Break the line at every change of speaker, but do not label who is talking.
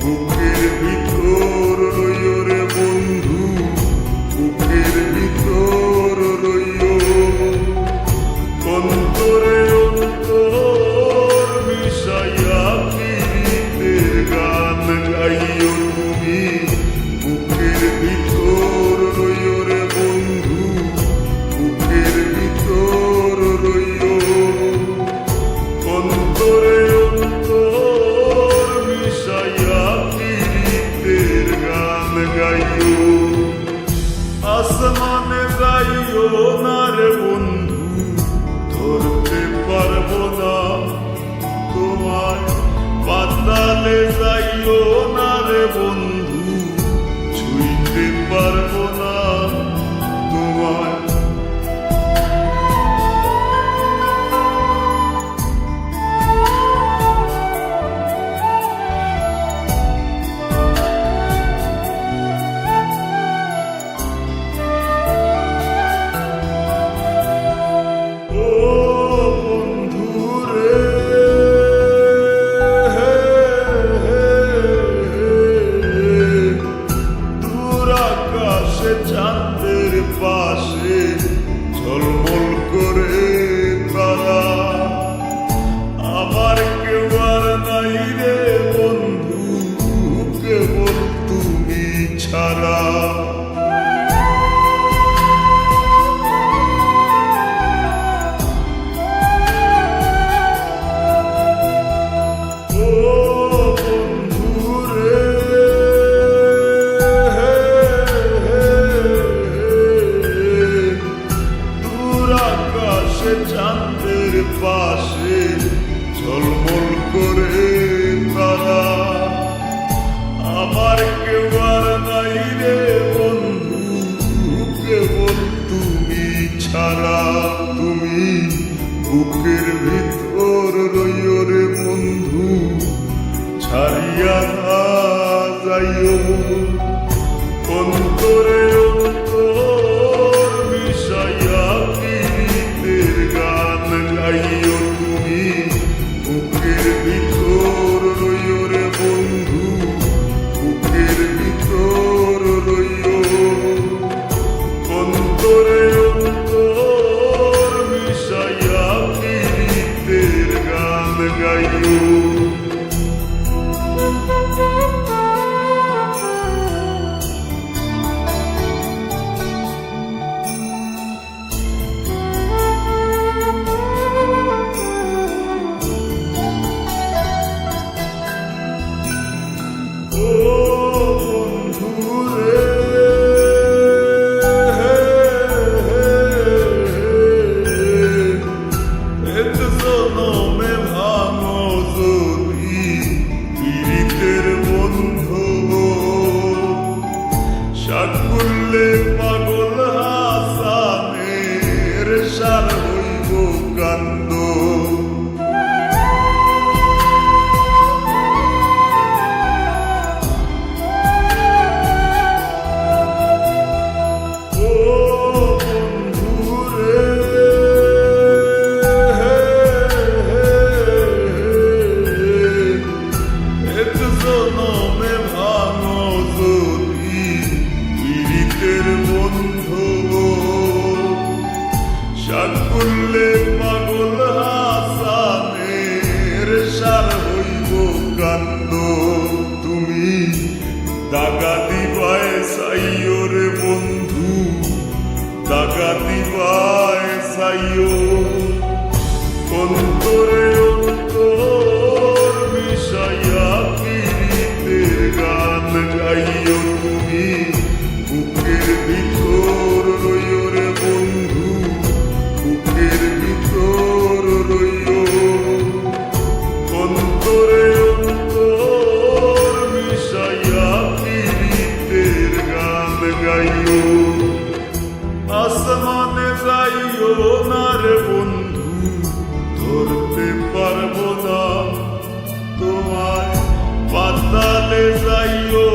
বুকের ভিতর রইও রে বন্ধু, বুকের ভিতর রইও। অন্তরে অন্তর মিশাইয়া পীড়িতের গান গাইও তুমি। বুকের ভিতর রইও রে বন্ধু, বুকের ভিতর রইও। অন্তরে অন্তর মিশাইয়া পীড়িতের গান গাইও। আসমানে যাইও না রে বন্ধু, ধরতে পারবো না তোমায়। পাতালে যাইও না রে বন্ধু, ছুঁইতে পারবো না তোমায়। চাঁদের পাশে ঝলমল করে তারা, আমার কেউ আর নাই রে বন্ধু, কেবল তুমি ছাড়া। চাঁদের পাশে ঝলমল করে তারা, আমার কেউ আর নাই রে বন্ধু, কেবল তুমি ছাড়া। তুমি বুকের ভিতর রইও রে বন্ধু, ছাড়িয়া না যাইও। অন্তরে অন্তর মিশাইয়া পীড়িতের গান গাইও তুমি। বুকের ভিতর রইও রে বন্ধু, বুকের ভিতর রইও। অন্তরে অন্তর মিশাইয়া পীড়িতের গান গাইও। সাকুল্লে পাগল হাসানের সার হইব কান্দ। সাকুল্লে পাগল হাসানের সার হইব কান্দ। তুমি দাগা দিবায় চাইও রে বন্ধু, দাগা দিবায় চাইও। অন্তরে অন্তর মিশাইয়া পীড়িতের গান গাইও তুমি। বুকের ভিতর রইও রে বন্ধু, বুকের ভিতর রইও। অন্তরে অন্তর মিশাইয়া পীড়িতের গান গাইও। আসমানে যাইও না রে বন্ধু, ধরতে পারবো না তোমায়। পাতালে যাইও